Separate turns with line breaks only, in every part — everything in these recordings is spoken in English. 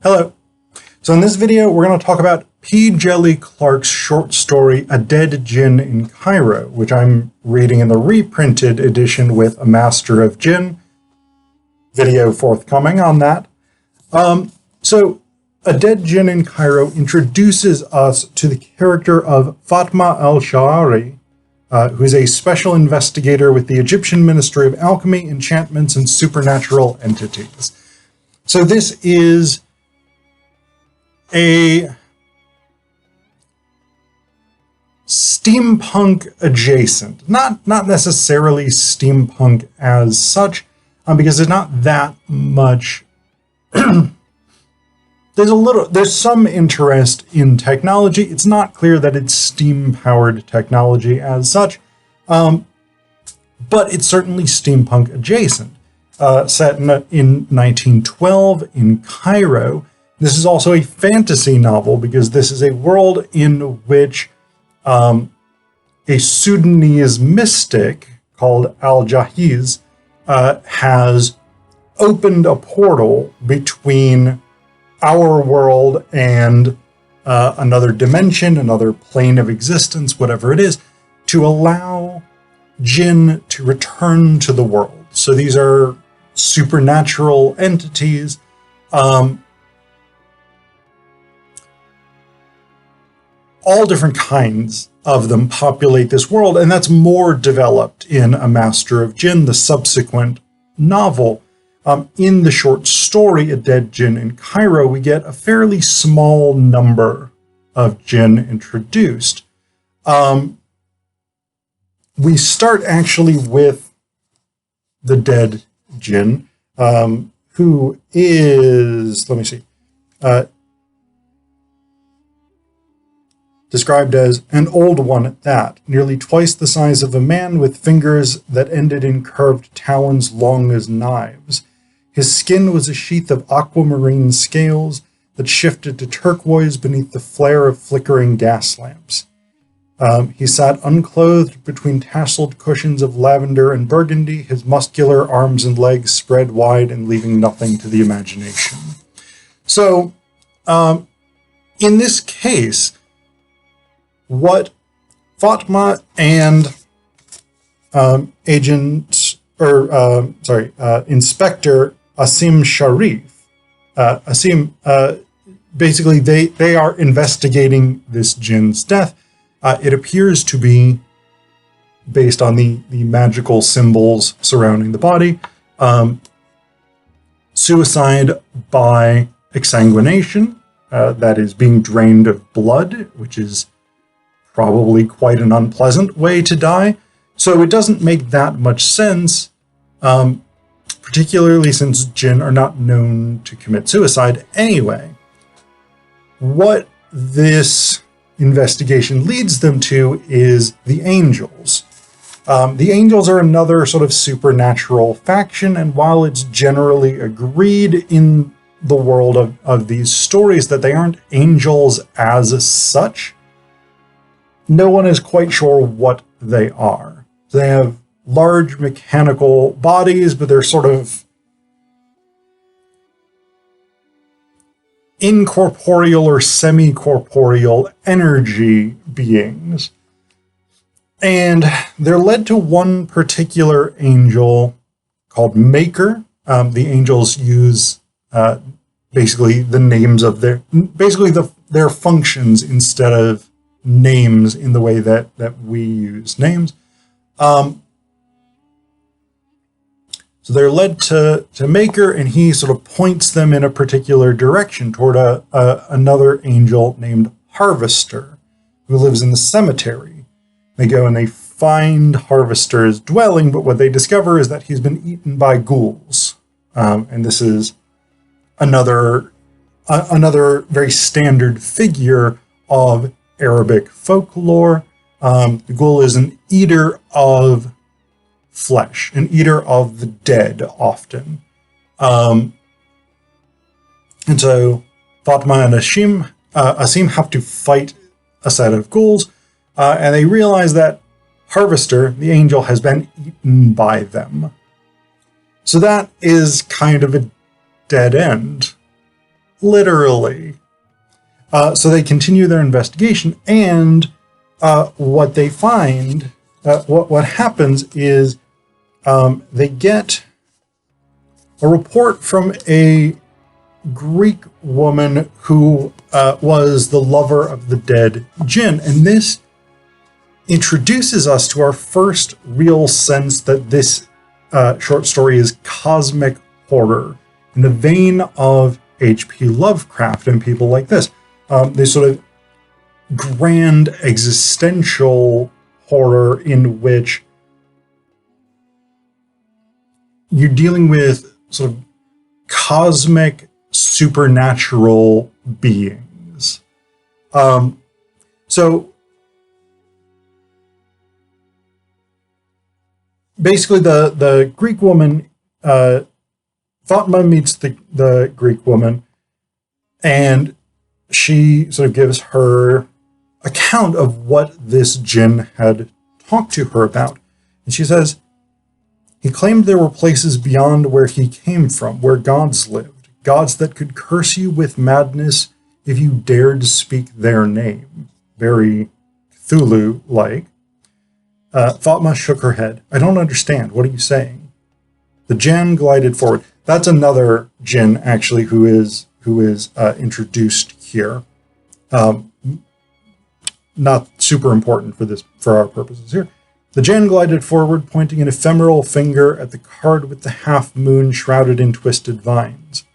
Hello. So in this video, we're going to talk about Djeli Clark's short story, A Dead Djinn in Cairo, which I'm reading in the reprinted edition with A Master of Djinn. Video forthcoming on that. So A Dead Djinn in Cairo introduces us to the character of Fatma al-Sha'ari, who is a special investigator with the Egyptian Ministry of Alchemy, Enchantments, and Supernatural Entities. So this is a steampunk adjacent, not necessarily steampunk as such, because there's not that much. There's some interest in technology. It's not clear that it's steam-powered technology as such, but it's certainly steampunk adjacent. Set in 1912 in Cairo. This is also a fantasy novel because this is a world in which a Sudanese mystic called Al-Jahiz has opened a portal between our world and another dimension, another plane of existence, whatever it is, to allow Jinn to return to the world. So these are supernatural entities. All different kinds of them populate this world, and that's more developed in A Master of Djinn, the subsequent novel. In the short story, A Dead Djinn in Cairo, we get a fairly small number of Jinn introduced. We start actually with the Dead Djinn, who is, let me see, described as an old one at that, nearly twice the size of a man with fingers that ended in curved talons long as knives. His skin was a sheath of aquamarine scales that shifted to turquoise beneath the flare of flickering gas lamps. He sat unclothed between tasseled cushions of lavender and burgundy, his muscular arms and legs spread wide and leaving nothing to the imagination. So, in this case, what Fatma and Inspector Asim Sharif, basically they are investigating this Jinn's death. It appears to be based on the magical symbols surrounding the body. Suicide by exsanguination, that is being drained of blood, which is probably quite an unpleasant way to die. So it doesn't make that much sense, particularly since Jinn are not known to commit suicide anyway. What this investigation leads them to is the angels. The angels are another sort of supernatural faction, and while it's generally agreed in the world of these stories that they aren't angels as such, no one is quite sure what they are. They have large mechanical bodies, but they're sort of incorporeal or semi-corporeal energy beings. And they're led to one particular angel called Maker. The angels use basically the names of their functions instead of names in the way that we use names. So they're led to Maker, and he sort of points them in a particular direction toward another angel named Harvester, who lives in the cemetery. They go and they find Harvester's dwelling, but what they discover is that he's been eaten by ghouls. And this is another very standard figure of Arabic folklore. The ghoul is an eater of flesh, an eater of the dead often. And so Fatma and Asim have to fight a set of ghouls, and they realize that Harvester, the angel, has been eaten by them. So that is kind of a dead end. literally. So they continue their investigation, and what they find, what happens is they get a report from a Greek woman who was the lover of the Dead Djinn, and this introduces us to our first real sense that this short story is cosmic horror in the vein of H.P. Lovecraft and people like this. This sort of grand existential horror in which you're dealing with sort of cosmic supernatural beings. So basically the Greek woman, Fatma meets the Greek woman, and she sort of gives her account of what this Djinn had talked to her about. And she says, he claimed there were places beyond where he came from, where gods lived, gods that could curse you with madness if you dared to speak their name. Very Cthulhu-like. Fatma shook her head. I don't understand. What are you saying? The Djinn glided forward. That's another Djinn, actually, who is introduced here. Not super important for our purposes here. The Djinn glided forward, pointing an ephemeral finger at the card with the half-moon shrouded in twisted vines.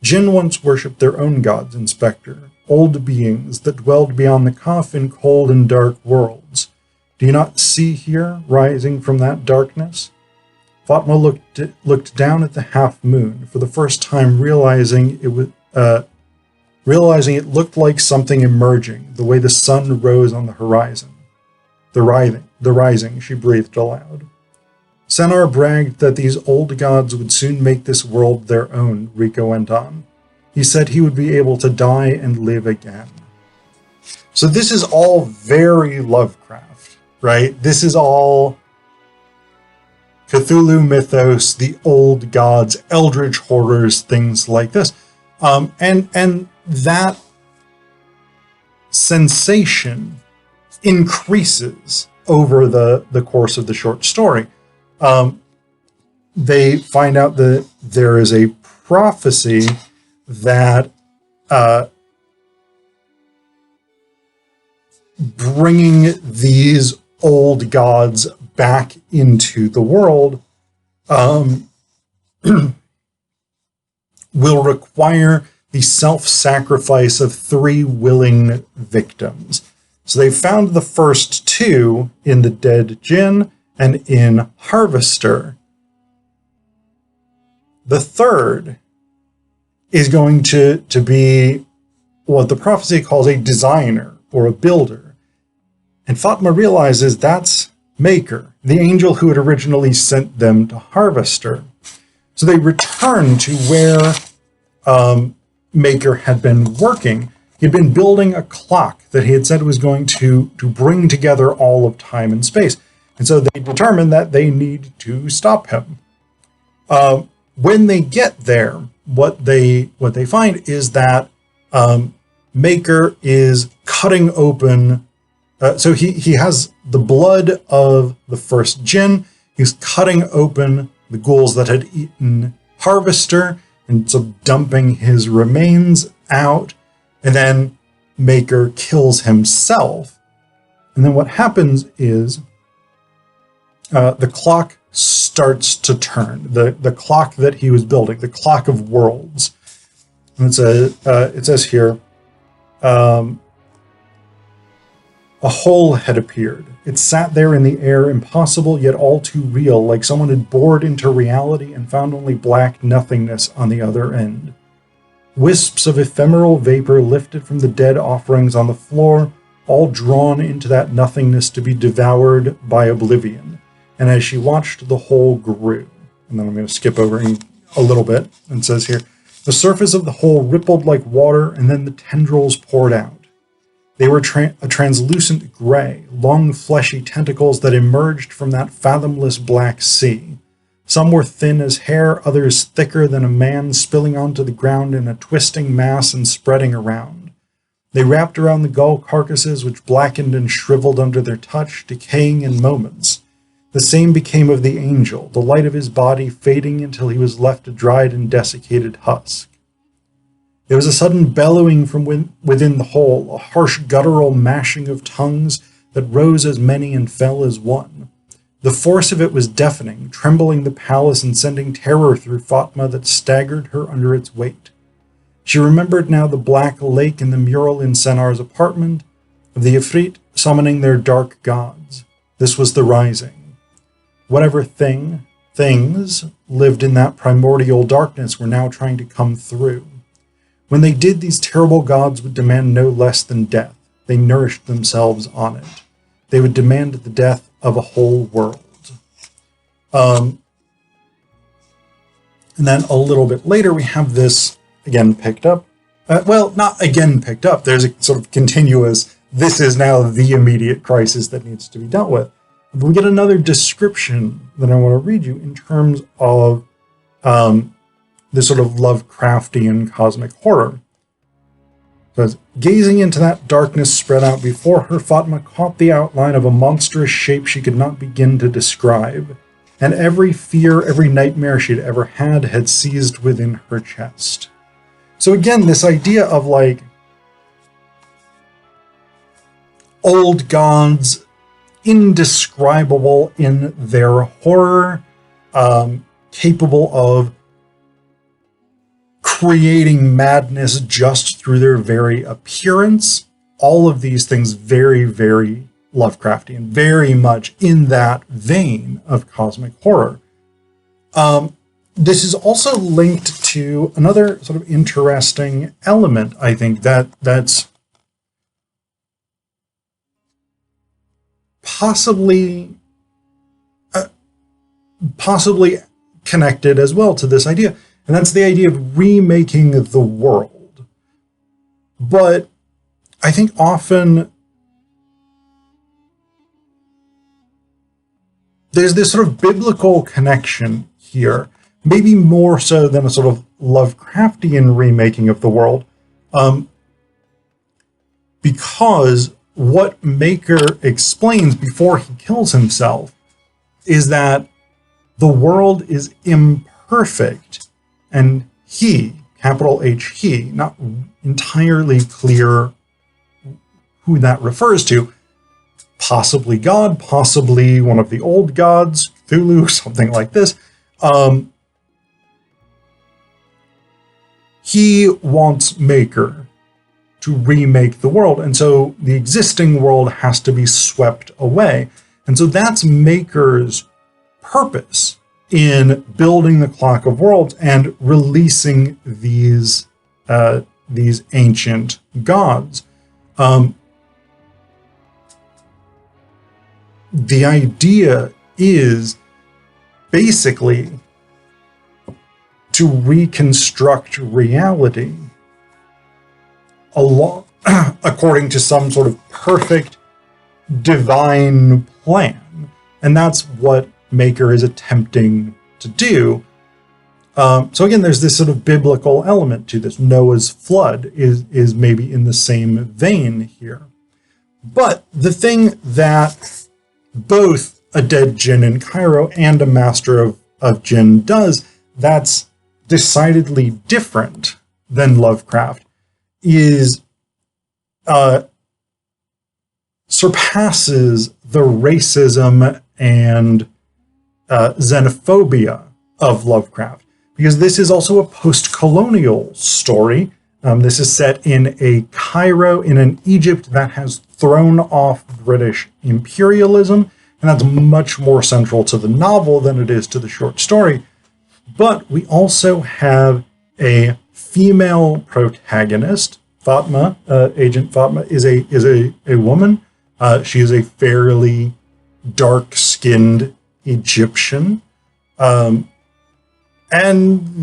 Djinn once worshipped their own gods, Inspector, old beings that dwelled beyond the Kaf in cold and dark worlds. Do you not see here, rising from that darkness? Fatma looked down at the half-moon, for the first time realizing it looked like something emerging, the way the sun rose on the horizon. The rising, she breathed aloud. Senar bragged that these old gods would soon make this world their own, Rico went on. He said he would be able to die and live again. So this is all very Lovecraft, right? This is all Cthulhu mythos, the old gods, eldritch horrors, things like this. And that sensation increases over the course of the short story. They find out that there is a prophecy that bringing these old gods back into the world will require the self-sacrifice of 3 willing victims. So they found the first 2 in the Dead Djinn and in Harvester. The third is going to be what the prophecy calls a designer or a builder. And Fatma realizes that's Maker, the angel who had originally sent them to Harvester. So they return to where Maker had been working. He had been building a clock that he had said was going to bring together all of time and space. And so they determined that they need to stop him. When they get there, what they find is that Maker is cutting open. So he has the blood of the first Djinn. He's cutting open the ghouls that had eaten Harvester and so dumping his remains out. And then Maker kills himself. And then what happens is the clock starts to turn. The clock that he was building, the clock of worlds. And it says here, a hole had appeared. It sat there in the air, impossible yet all too real, like someone had bored into reality and found only black nothingness on the other end. Wisps of ephemeral vapor lifted from the dead offerings on the floor, all drawn into that nothingness to be devoured by oblivion. And as she watched, the hole grew. And then I'm going to skip over a little bit. And it says here, the surface of the hole rippled like water, and then the tendrils poured out. They were a translucent gray, long fleshy tentacles that emerged from that fathomless black sea. Some were thin as hair, others thicker than a man, spilling onto the ground in a twisting mass and spreading around. They wrapped around the gull carcasses, which blackened and shriveled under their touch, decaying in moments. The same became of the angel, the light of his body fading until he was left a dried and desiccated husk. There was a sudden bellowing from within the hole, a harsh guttural mashing of tongues that rose as many and fell as one. The force of it was deafening, trembling the palace and sending terror through Fatma that staggered her under its weight. She remembered now the black lake and the mural in Senar's apartment, of the Ifrit summoning their dark gods. This was the rising. Whatever things lived in that primordial darkness were now trying to come through. When they did, these terrible gods would demand no less than death. They nourished themselves on it. They would demand the death of a whole world. And then a little bit later, we have this again picked up. Well, not again picked up. There's a sort of continuous, this is now the immediate crisis that needs to be dealt with. But we get another description that I want to read you in terms of this sort of Lovecraftian cosmic horror. So it's, gazing into that darkness spread out before her, Fatma caught the outline of a monstrous shape she could not begin to describe, and every fear, every nightmare she'd ever had seized within her chest. So again, this idea of like old gods, indescribable in their horror, capable of creating madness just through their very appearance. All of these things very, very Lovecraftian, very much in that vein of cosmic horror. This is also linked to another sort of interesting element, I think, that's possibly connected as well to this idea. And that's the idea of remaking the world. But I think often there's this sort of biblical connection here, maybe more so than a sort of Lovecraftian remaking of the world, because what Maker explains before he kills himself is that the world is imperfect. And he, capital H, he, not entirely clear who that refers to, possibly God, possibly one of the old gods, Cthulhu, something like this. He wants Maker to remake the world, and so the existing world has to be swept away. And so that's Maker's purpose in building the Clock of Worlds and releasing these ancient gods. The idea is basically to reconstruct reality according to some sort of perfect divine plan. And that's what Maker is attempting to do. So again, there's this sort of biblical element to this. Noah's flood is maybe in the same vein here. But the thing that both a Dead Djinn in Cairo and a Master of Djinn does that's decidedly different than Lovecraft is surpasses the racism and xenophobia of Lovecraft, because this is also a post-colonial story. This is set in a Cairo, in an Egypt that has thrown off British imperialism, and that's much more central to the novel than it is to the short story. But we also have a female protagonist. Fatma, Agent Fatma, is a woman. She is a fairly dark-skinned Egyptian. And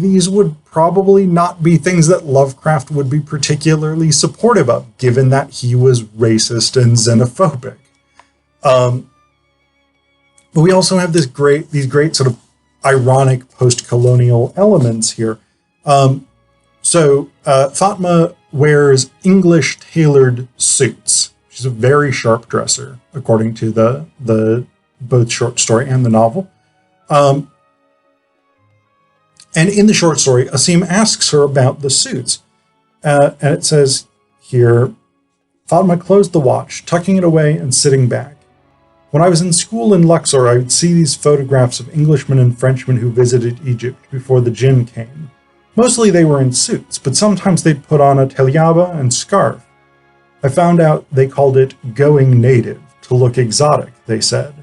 these would probably not be things that Lovecraft would be particularly supportive of, given that he was racist and xenophobic. But we also have these great sort of ironic post-colonial elements here. Fatma wears English tailored suits. She's a very sharp dresser, according to the both short story and the novel. And in the short story, Asim asks her about the suits. And it says here, Fatma closed the watch, tucking it away and sitting back. When I was in school in Luxor, I would see these photographs of Englishmen and Frenchmen who visited Egypt before the Djinn came. Mostly they were in suits, but sometimes they'd put on a telyaba and scarf. I found out they called it going native, to look exotic, they said.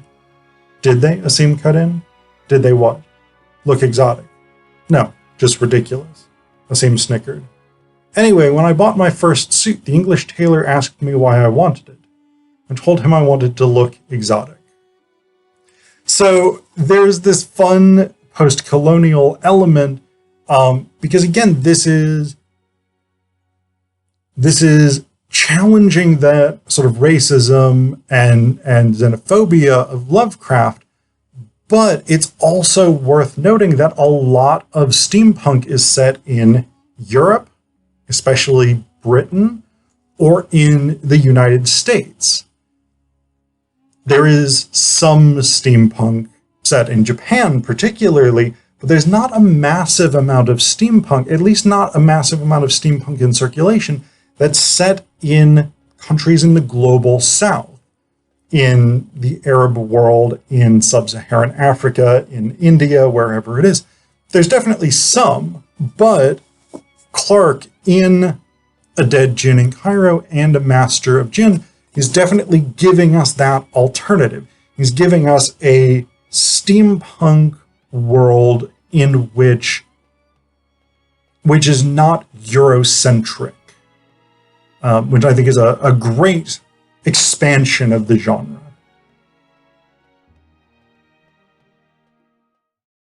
Did they? Asim cut in. Did they what? Look exotic. No, just ridiculous. Asim snickered. Anyway, when I bought my first suit, the English tailor asked me why I wanted it. I told him I wanted to look exotic. So there's this fun post-colonial element, because again, this is challenging that sort of racism and xenophobia of Lovecraft, but it's also worth noting that a lot of steampunk is set in Europe, especially Britain, or in the United States. There is some steampunk set in Japan particularly, but there's not a massive amount of steampunk, at least not a massive amount of steampunk in circulation, that's set in countries in the global south, in the Arab world, in sub-Saharan Africa, in India, wherever it is. There's definitely some, but Clark in A Dead Djinn in Cairo and A Master of Djinn is definitely giving us that alternative. He's giving us a steampunk world in which is not Eurocentric, which I think is a great expansion of the genre.